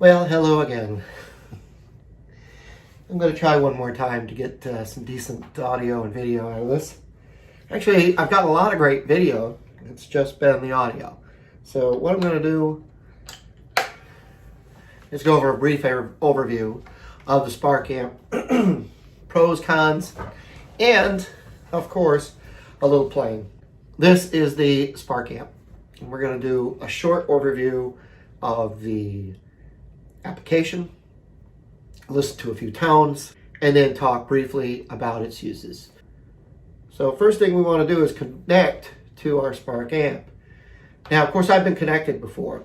Well, hello again. I'm going to try one more time to get some decent audio and video out of this. Actually, I've got a lot of great video. It's just been the audio. So what I'm going to do is go over a brief overview of the Spark Amp, pros, cons, and, of course, a little playing. This is the Spark Amp. And we're going to do a short overview of the application, listen to a few tones, and then talk briefly about its uses. So first thing we want to do is connect to our Spark Amp. Now, of course, I've been connected before.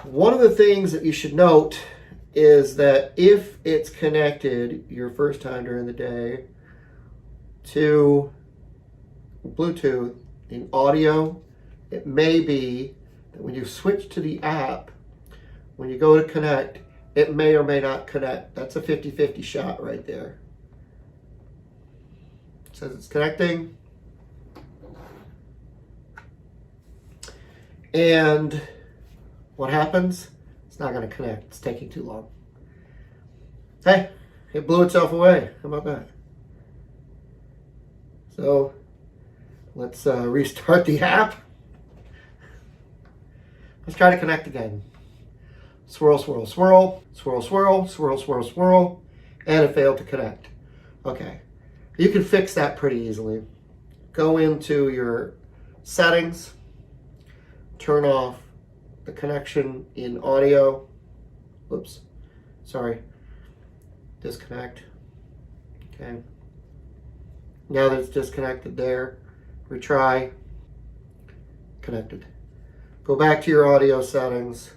One of the things that you should note is that if it's connected your first time during the day to Bluetooth in audio, it may be that when you switch to the app, when you go to connect, it may or may not connect. That's a 50-50 shot right there. It says it's connecting. And what happens? It's not going to connect. It's taking too long. Hey, it blew itself away. How about that? So let's restart the app. Let's try to connect again. Swirl, swirl, swirl, swirl, swirl, swirl, swirl, swirl, and it failed to connect. Okay, you can fix that pretty easily. Go into your settings, turn off the connection in audio. Oops, sorry, disconnect. Okay, now that it's disconnected there, retry, connected. Go back to your audio settings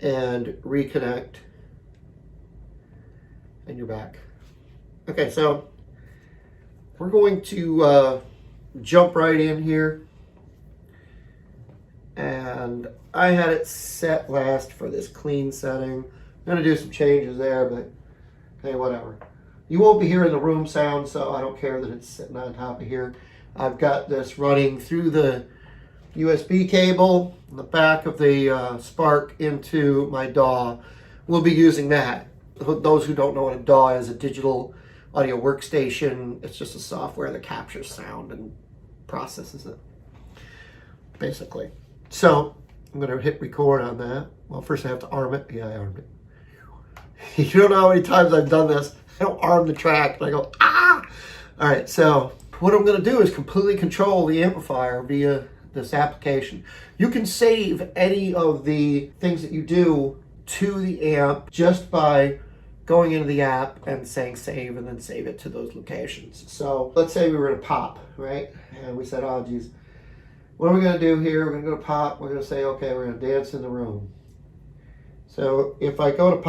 and reconnect, and you're back. Okay, so we're going to jump right in here, and I had it set last for this clean setting. I'm going to do some changes there, but hey, whatever. You won't be hearing the room sound, so I don't care that it's sitting on top of here. I've got this running through the USB cable in the back of the Spark into my DAW. We'll be using that. Those who don't know what a DAW is, a digital audio workstation. It's just a software that captures sound and processes it, basically. So I'm going to hit record on that. Well, first I have to arm it. Yeah, I armed it. You don't know how many times I've done this. I don't arm the track, and I go, ah! All right, so what I'm going to do is completely control the amplifier via this application. You can save any of the things that you do to the amp just by going into the app and saying save, and then save it to those locations. So let's say we were in a pop, right? And we said, oh geez, what are we going to do here? We're going to go to pop. We're going to say, okay, we're going to dance in the room. So if I go to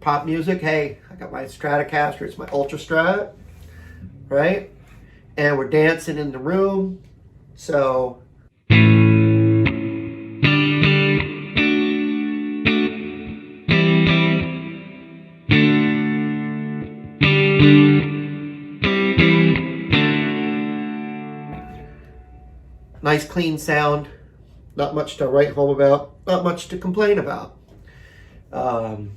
pop music, hey, I got my Stratocaster, it's my Ultra Strat, right? And we're dancing in the room. So nice clean sound, not much to write home about, not much to complain about. I'm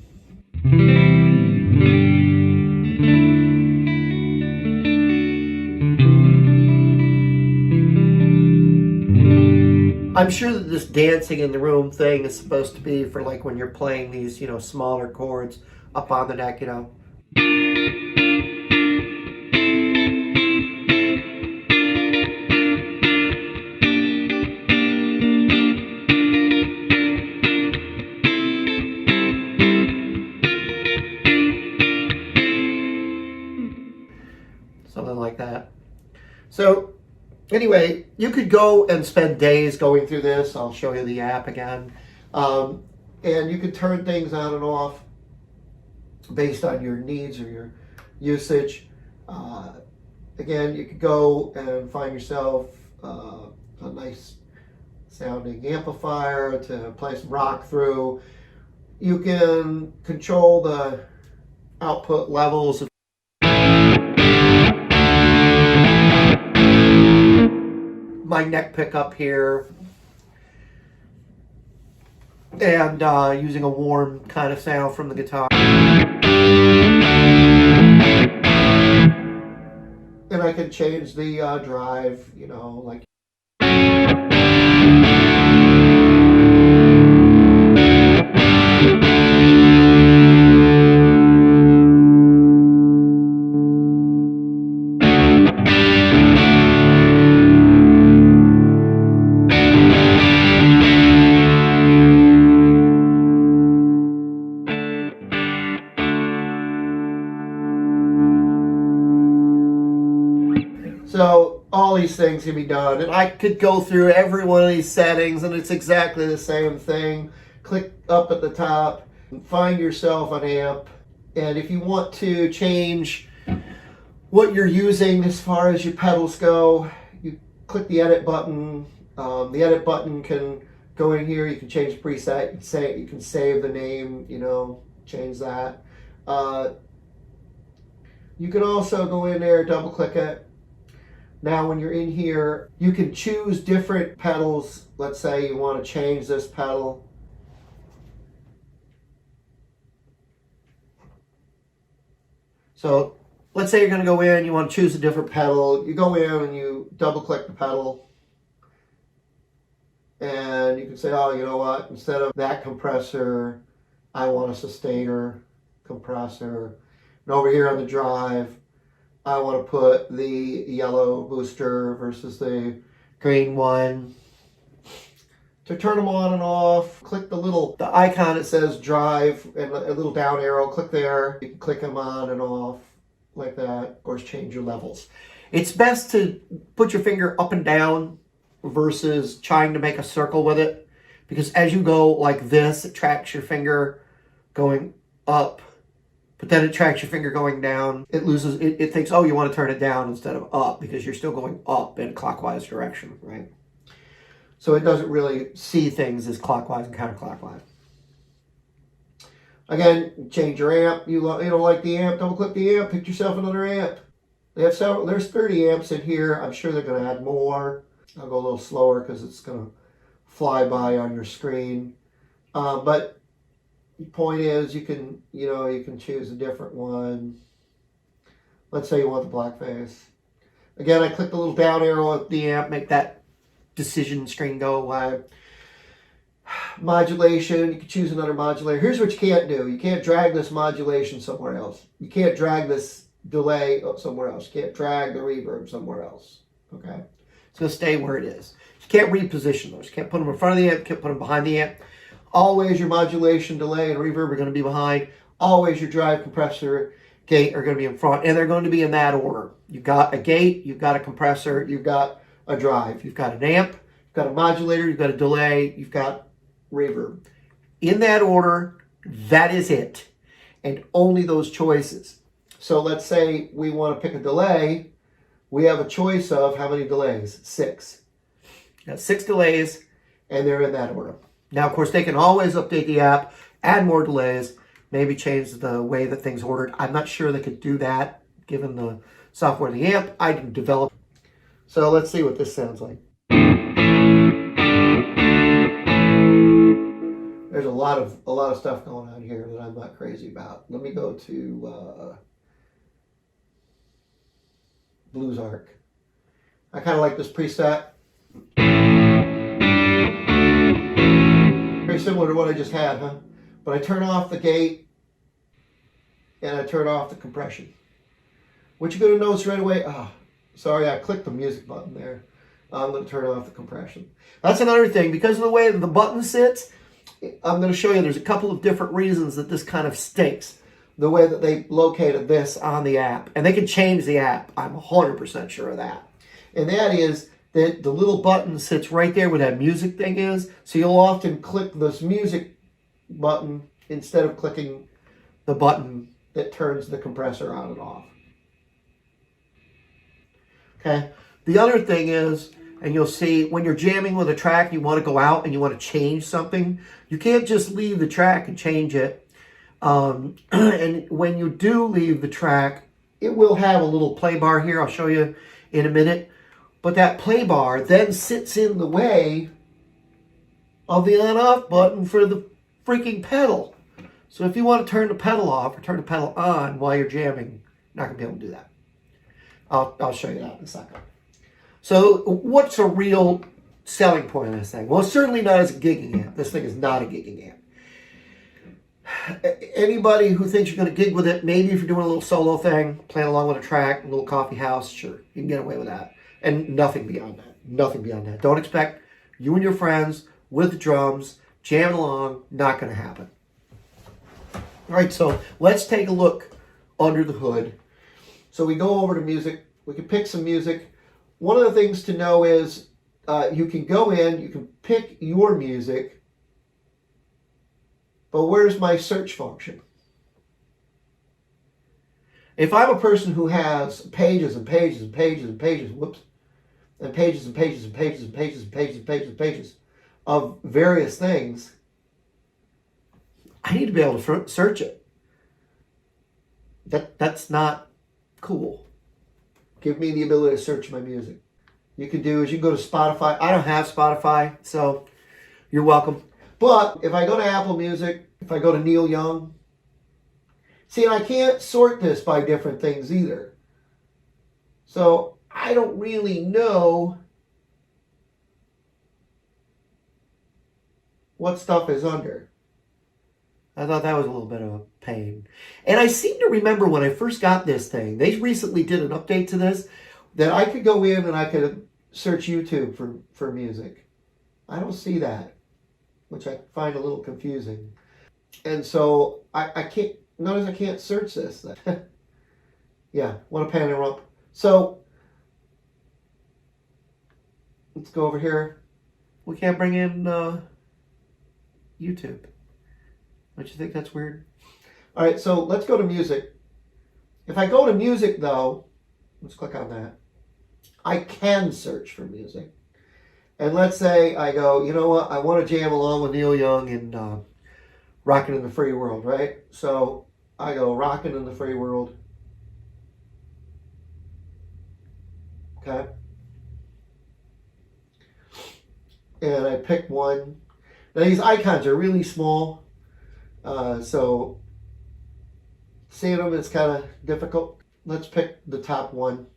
sure that this dancing in the room thing is supposed to be for like when you're playing these, smaller chords up on the neck, Something like that. So anyway, you could go and spend days going through this. I'll show you the app again. And you can turn things on and off based on your needs or your usage. Again, you could go and find yourself a nice sounding amplifier to play some rock through. You can control the output levels of my neck pickup here. and using a warm kind of sound from the guitar. And I can change the drive, you know, like. So all these things can be done, and I could go through every one of these settings, and it's exactly the same thing. Click up at the top, find yourself an amp, and if you want to change what you're using as far as your pedals go, you click the edit button. The edit button can go in here. You can change the preset. You can save the name. You know, change that. You can also go in there, double click it. Now when you're in here, you can choose different pedals. Let's say you want to change this pedal. So let's say you're going to go in, you want to choose a different pedal. You go in and you double click the pedal. And you can say, oh, you know what, instead of that compressor, I want a sustainer compressor. And over here on the drive, I want to put the yellow booster versus the green one. To turn them on and off, click the icon that says drive and a little down arrow, click there. You can click them on and off like that. Of course, change your levels. It's best to put your finger up and down versus trying to make a circle with it, because as you go like this, it tracks your finger going up. But then it tracks your finger going down. It thinks, oh, you want to turn it down instead of up because you're still going up in clockwise direction, right? So it doesn't really see things as clockwise and counterclockwise. Again, change your amp. You don't like the amp, double click the amp, pick yourself another amp. There's 30 amps in here. I'm sure they're going to add more. I'll go a little slower because it's going to fly by on your screen. But the point is, you can choose a different one. Let's say you want the black face. Again, I click the little down arrow at the amp, make that decision screen go away. Modulation, you can choose another modulator. Here's what you can't do. You can't drag this modulation somewhere else. You can't drag this delay somewhere else. You can't drag the reverb somewhere else. Okay? It's going to stay where it is. You can't reposition those. You can't put them in front of the amp, you can't put them behind the amp. Always your modulation, delay, and reverb are going to be behind. Always your drive, compressor, gate are going to be in front. And they're going to be in that order. You've got a gate, you've got a compressor, you've got a drive. You've got an amp, you've got a modulator, you've got a delay, you've got reverb. In that order, that is it. And only those choices. So let's say we want to pick a delay. We have a choice of how many delays? 6. Got 6 delays, and they're in that order. Now, of course, they can always update the app, add more delays, maybe change the way that things ordered. I'm not sure they could do that, given the software and the amp. I didn't develop. So let's see what this sounds like. There's a lot of stuff going on here that I'm not crazy about. Let me go to Blues Arc. I kind of like this preset. Very similar to what I just had, huh? But I turn off the gate and I turn off the compression. What you're going to notice right away, sorry, I clicked the music button there. I'm going to turn off the compression. That's another thing. Because of the way the button sits, I'm going to show you there's a couple of different reasons that this kind of stinks. The way that they located this on the app. And they can change the app. I'm 100% sure of that. And that is that the little button sits right there where that music thing is. So you'll often click this music button instead of clicking the button that turns the compressor on and off. Okay. The other thing is, and you'll see when you're jamming with a track, you want to go out and you want to change something. You can't just leave the track and change it. And when you do leave the track, it will have a little play bar here. I'll show you in a minute. But that play bar then sits in the way of the on-off button for the freaking pedal. So if you want to turn the pedal off or turn the pedal on while you're jamming, you're not going to be able to do that. I'll show you that in a second. So what's a real selling point of this thing? Well, it's certainly not as a gigging amp. This thing is not a gigging amp. Anybody who thinks you're going to gig with it, maybe if you're doing a little solo thing, playing along with a track, a little coffee house, sure, you can get away with that. And nothing beyond that. Nothing beyond that. Don't expect you and your friends with the drums, jamming along, not going to happen. All right, so let's take a look under the hood. So we go over to music. We can pick some music. One of the things to know is you can go in, you can pick your music, but where's my search function? If I'm a person who has pages and pages and pages and pages, whoops, and pages and pages and pages and pages and pages and pages and pages of various things, I need to be able to search it. That's not cool. Give me the ability to search my music. You can do is you can go to Spotify. I don't have Spotify, so you're welcome. But if I go to Apple Music, if I go to Neil Young, see, and I can't sort this by different things either. So I don't really know what stuff is under. I thought that was a little bit of a pain. And I seem to remember when I first got this thing, they recently did an update to this, that I could go in and I could search YouTube for music. I don't see that, which I find a little confusing. And so I can't, notice I can't search this. Yeah, what a pain in the rump. So let's go over here. We can't bring in YouTube. Don't you think that's weird? All right, so let's go to music. If I go to music, though, let's click on that. I can search for music. And let's say I go, you know what? I want to jam along with Neil Young and Rockin' in the Free World, right? So I go Rockin' in the Free World. Okay. And I pick one. Now these icons are really small. So seeing them is kind of difficult. Let's pick the top one.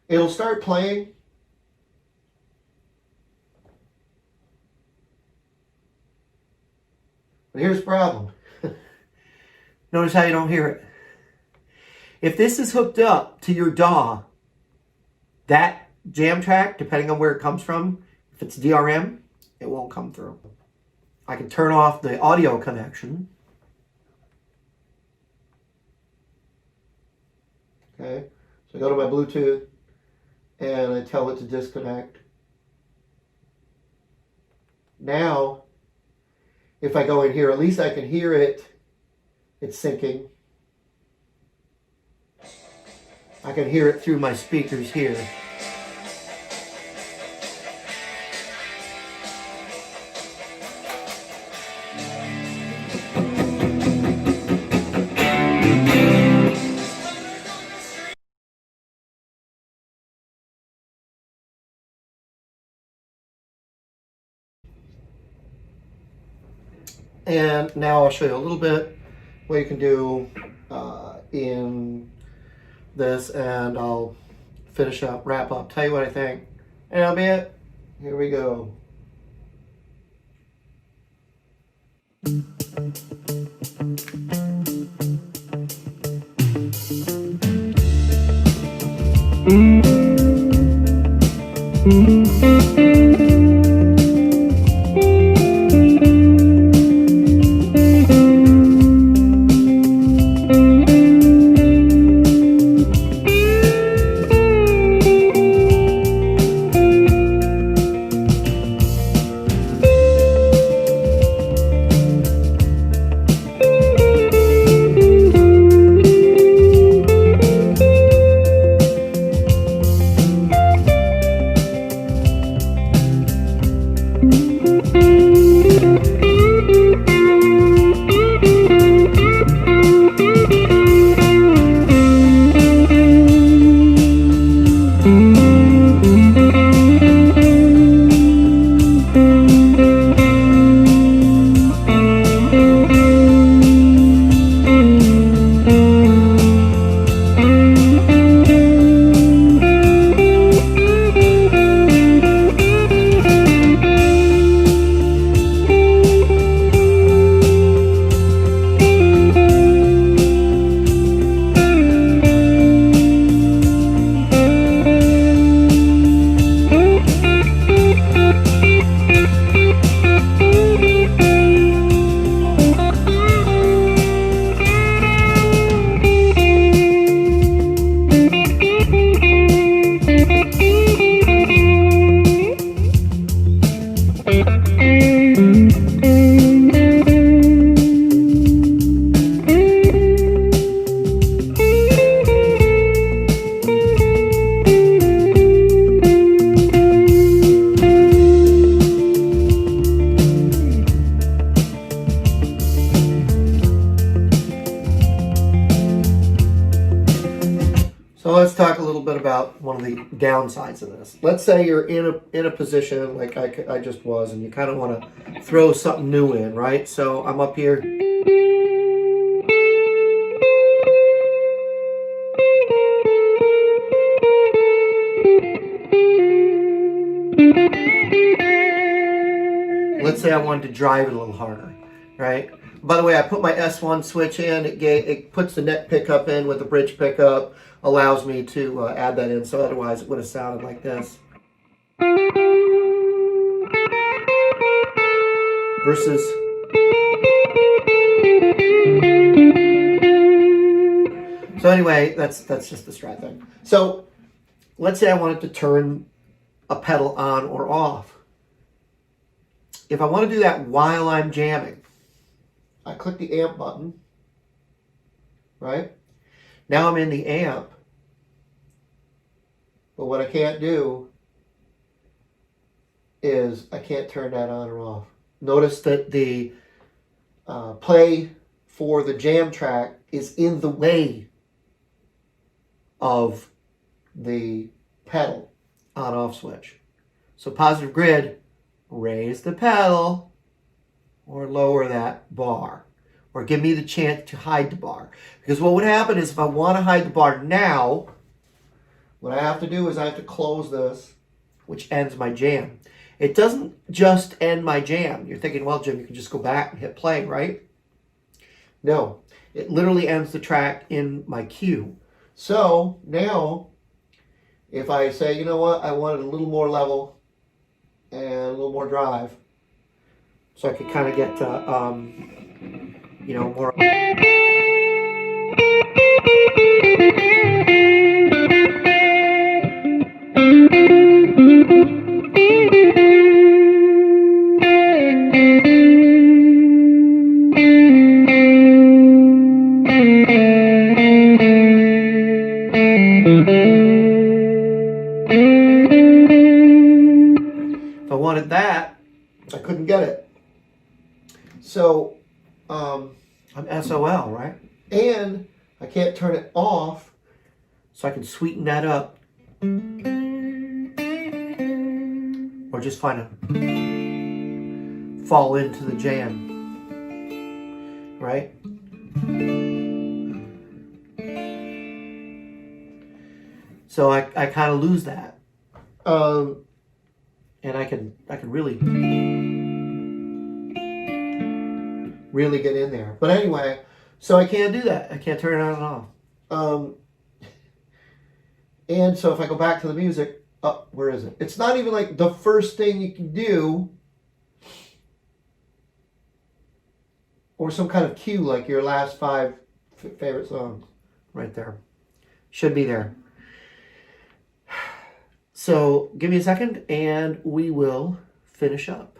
It'll start playing. But here's the problem. Notice how you don't hear it. If this is hooked up to your DAW, that jam track, depending on where it comes from, if it's DRM, it won't come through. I can turn off the audio connection. Okay, so I go to my Bluetooth and I tell it to disconnect. Now, if I go in here, at least I can hear it. It's syncing. I can hear it through my speakers here. And now I'll show you a little bit what you can do in this, and I'll finish up, wrap up, tell you what I think, and that'll be it. Here we go. let's talk a little bit about one of the downsides of this. Let's say you're in a position like I just was, and you kind of want to throw something new in, right? So I'm up here. Let's say I wanted to drive it a little harder, right? By the way, I put my S1 switch in. It puts the neck pickup in with the bridge pickup, allows me to add that in. So otherwise it would have sounded like this. Versus. So anyway, that's just the Strat thing. So let's say I wanted to turn a pedal on or off. If I want to do that while I'm jamming, I click the amp button, right? Now I'm in the amp, but what I can't do is I can't turn that on or off. Notice that the play for the jam track is in the way of the pedal on-off switch. So Positive Grid, raise the pedal or lower that bar, or give me the chance to hide the bar. Because what would happen is if I want to hide the bar now, what I have to do is I have to close this, which ends my jam. It doesn't just end my jam. You're thinking, well, Jim, you can just go back and hit play, right? No, it literally ends the track in my cue. So now, if I say, you know what, I want it a little more level and a little more drive, so I could kind of get, you know, more. If I wanted that, I couldn't get it. So I'm SOL, right? And I can't turn it off, so I can sweeten that up. Or just kind of fall into the jam, right? So I kind of lose that. And I can really get in there. But anyway, so I can't do that. I can't turn it on and off. And so if I go back to the music, where is it? It's not even like the first thing you can do, or some kind of cue like your last 5 favorite songs right there. Should be there. So give me a second and we will finish up.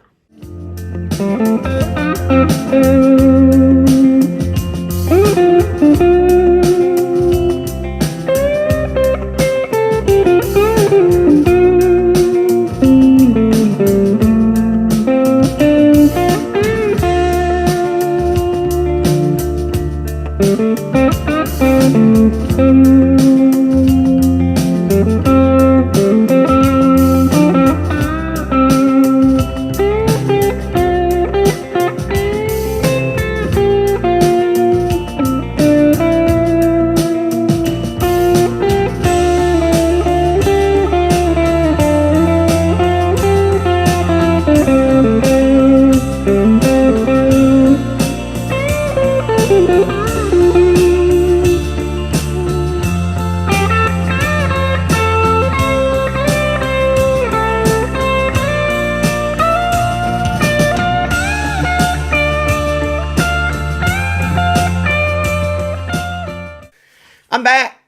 I'm back.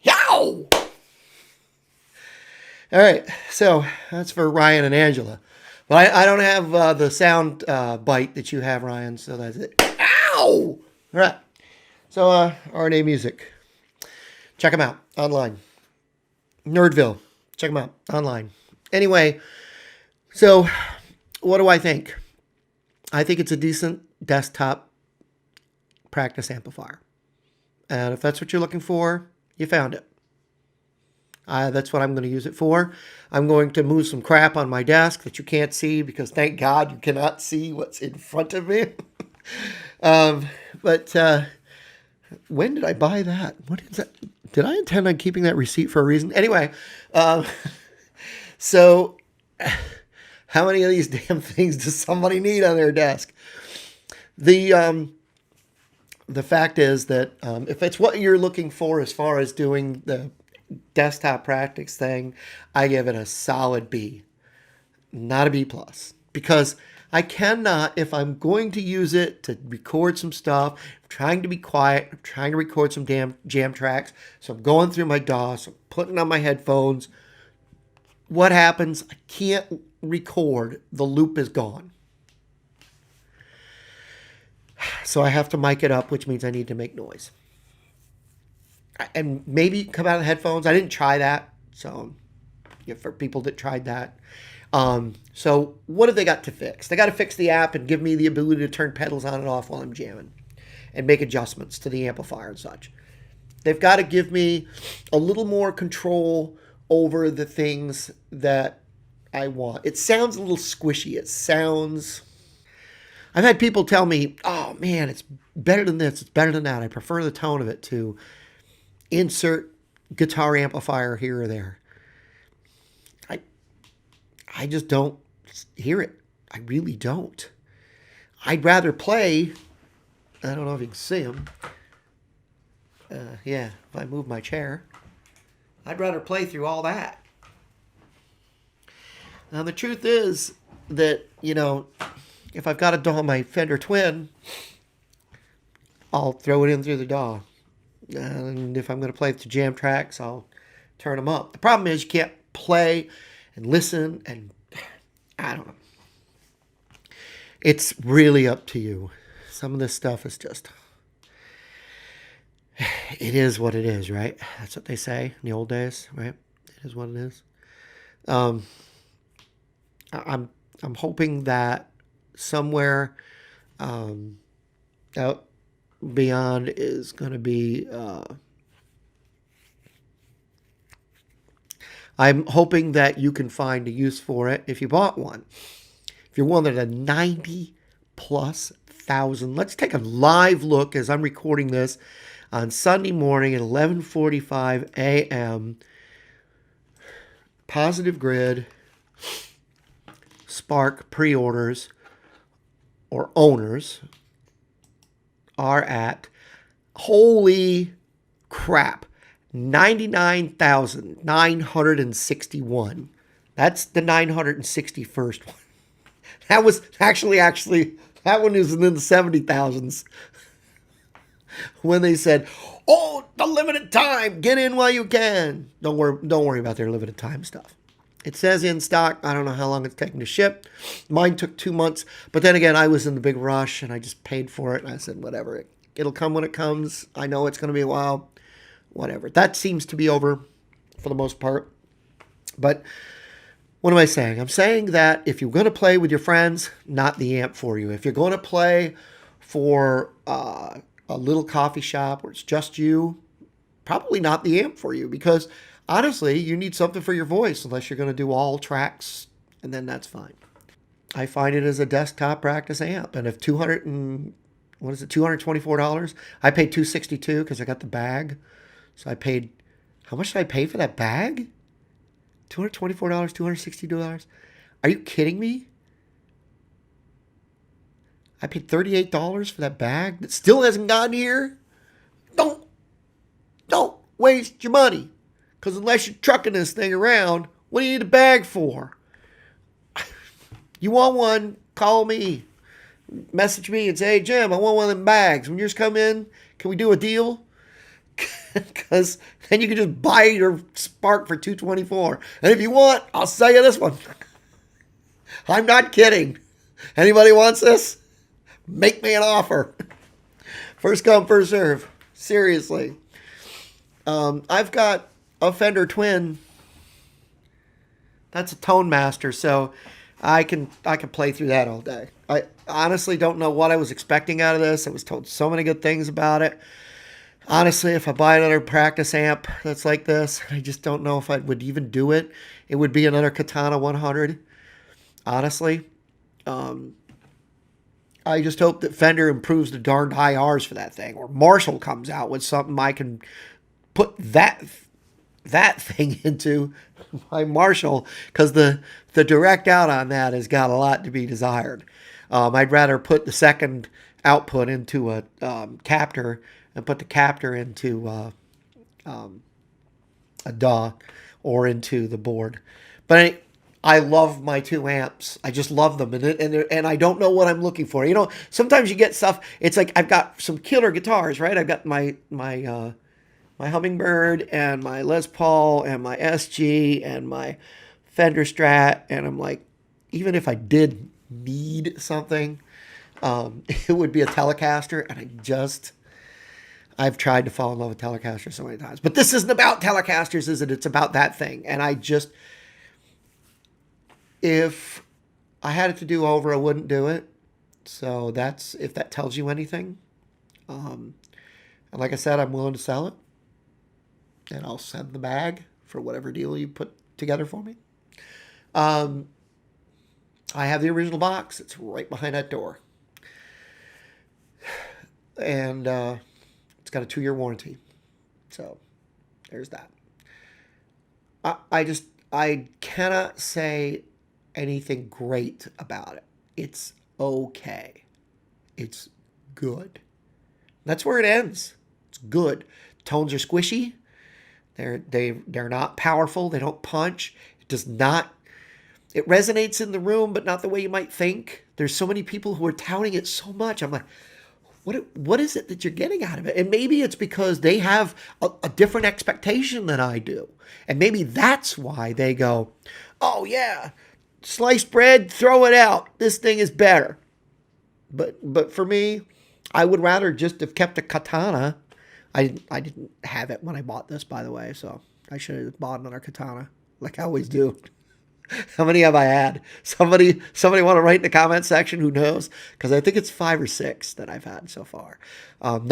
Yow! All right, so that's for Ryan and Angela. But I don't have the sound bite that you have, Ryan, so that's it. Ow! All right, so RNA Music. Check them out online. Nerdville. Check them out online. Anyway, so what do I think? I think it's a decent desktop practice amplifier. And if that's what you're looking for, you found it. That's what I'm going to use it for. I'm going to move some crap on my desk that you can't see because thank God you cannot see what's in front of me. But when did I buy that? What is that? Did I intend on keeping that receipt for a reason? Anyway, so how many of these damn things does somebody need on their desk? The fact is that if it's what you're looking for as far as doing the desktop practice thing, I give it a solid B, not a B plus, because I cannot, if I'm going to use it to record some stuff, I'm trying to be quiet, I'm trying to record some damn jam tracks, so I'm going through my DAW, I'm putting on my headphones. What happens? I can't record. The loop is gone. So I have to mic it up, which means I need to make noise. And maybe come out of the headphones. I didn't try that. So for people that tried that. So what have they got to fix? They got to fix the app and give me the ability to turn pedals on and off while I'm jamming and make adjustments to the amplifier and such. They've got to give me a little more control over the things that I want. It sounds a little squishy. It sounds... I've had people tell me, oh man, it's better than this, it's better than that. I prefer the tone of it to insert guitar amplifier here or there. I just don't hear it. I really don't. I'd rather play, I don't know if you can see them. Yeah, if I move my chair, I'd rather play through all that. Now the truth is that, if I've got a DAW, my Fender Twin, I'll throw it in through the DAW. And if I'm going to play the jam tracks, I'll turn them up. The problem is you can't play and listen, and I don't know. It's really up to you. Some of this stuff is just, it is what it is, right? That's what they say in the old days, right? It is what it is. I'm hoping that somewhere out beyond is going to be I'm hoping that you can find a use for it if you bought one. If you're one of the 90 plus thousand, let's take a live look as I'm recording this on Sunday morning at 11:45 a.m. Positive Grid Spark pre-orders or owners are at, holy crap, 99,961. That's the 961st one. That was actually that one is in the 70,000s. When they said, "Oh, the limited time, get in while you can." Don't worry about their limited time stuff. It says in stock. I don't know how long it's taking to ship. Mine took 2 months. But then again, I was in the big rush and I just paid for it. And I said, whatever. It'll come when it comes. I know it's going to be a while. Whatever. That seems to be over for the most part. But what am I saying? I'm saying that if you're going to play with your friends, not the amp for you. If you're going to play for a little coffee shop where it's just you, probably not the amp for you, because honestly, you need something for your voice unless you're going to do all tracks, and then that's fine. I find it as a desktop practice amp, and if $224? I paid $262 because I got the bag. So I paid, how much did I pay for that bag? $224, $262? Are you kidding me? I paid $38 for that bag that still hasn't gotten here. Don't waste your money. Because unless you're trucking this thing around, what do you need a bag for? You want one, call me. Message me and say, "Hey, Jim, I want one of them bags. When yours come in, can we do a deal?" Because then you can just buy your Spark for $224. And if you want, I'll sell you this one. I'm not kidding. Anybody wants this? Make me an offer. First come, first serve. Seriously. I've got a Fender Twin. That's a Tone Master, so I can play through that all day. I honestly don't know what I was expecting out of this. I was told so many good things about it. Honestly, if I buy another practice amp that's like this, I just don't know if I would even do it. It would be another Katana 100. Honestly, um, I just hope that Fender improves the darned high R's for that thing, or Marshall comes out with something I can put that thing into my Marshall, because the direct out on that has got a lot to be desired. I'd rather put the second output into a captor and put the captor into a DAW or into the board. But I love my two amps. I just love them, and I don't know what I'm looking for. You know, sometimes you get stuff. It's like I've got some killer guitars, right? I've got my Hummingbird and my Les Paul and my SG and my Fender Strat, and I'm like, even if I did need something, it would be a Telecaster, and I've tried to fall in love with Telecasters so many times. But this isn't about Telecasters, is it? It's about that thing. And if I had it to do over, I wouldn't do it. So that's, if that tells you anything. And like I said, I'm willing to sell it. And I'll send the bag for whatever deal you put together for me. I have the original box. It's right behind that door. And it's got a 2-year warranty. So there's that. I cannot say anything great about it. It's okay. It's good. That's where it ends. It's good. Tones are squishy. They're not powerful. They don't punch. It does not. It resonates in the room, but not the way you might think. There's so many people who are touting it so much. I'm like, what is it that you're getting out of it? And maybe it's because they have a different expectation than I do. And maybe that's why they go, oh yeah, sliced bread, throw it out. This thing is better. But for me, I would rather just have kept a Katana. I didn't have it when I bought this, by the way, so I should have bought another Katana, like I always do. How many have I had? Somebody want to write in the comment section who knows? Because I think it's 5 or 6 that I've had so far. I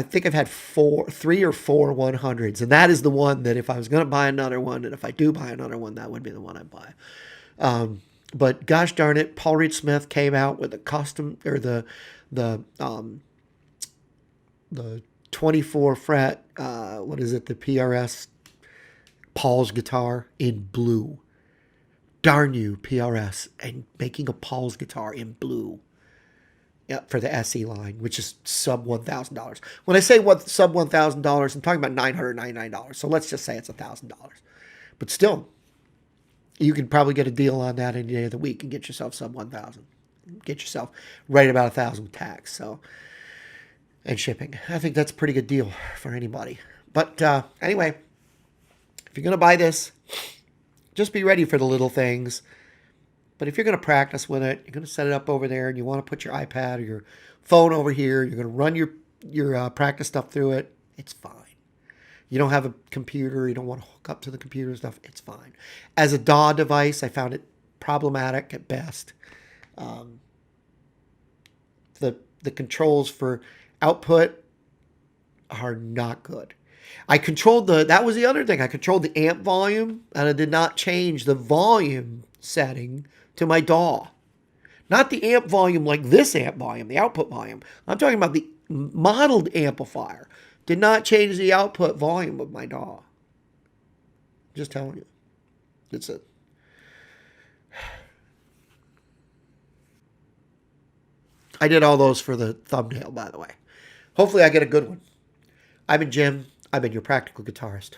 think I've had 3 or 4 100s, and that is the one that if I was going to buy another one, and if I do buy another one, that would be the one I'd buy. But gosh darn it, Paul Reed Smith came out with a custom, or the 24 fret, what is it? The PRS Paul's guitar in blue. Darn you, PRS, and making a Paul's guitar in blue. Yeah, for the SE line, which is sub $1,000. When I say sub $1,000, I'm talking about $999. So let's just say it's $1,000. But still, you can probably get a deal on that any day of the week and get yourself sub 1,000. Get yourself right about 1,000 with tax. So, and shipping. I think that's a pretty good deal for anybody. But anyway, if you're going to buy this, just be ready for the little things. But if you're going to practice with it, you're going to set it up over there, and you want to put your iPad or your phone over here, you're going to run your practice stuff through it, it's fine. You don't have a computer, you don't want to hook up to the computer and stuff, it's fine. As a DAW device, I found it problematic at best. The controls for output are not good. That was the other thing. I controlled the amp volume, and I did not change the volume setting to my DAW. Not the amp volume like this amp volume, the output volume. I'm talking about the modeled amplifier. Did not change the output volume of my DAW. Just telling you. It's it. I did all those for the thumbnail, by the way. Hopefully I get a good one. I've been Jim. I've been your practical guitarist.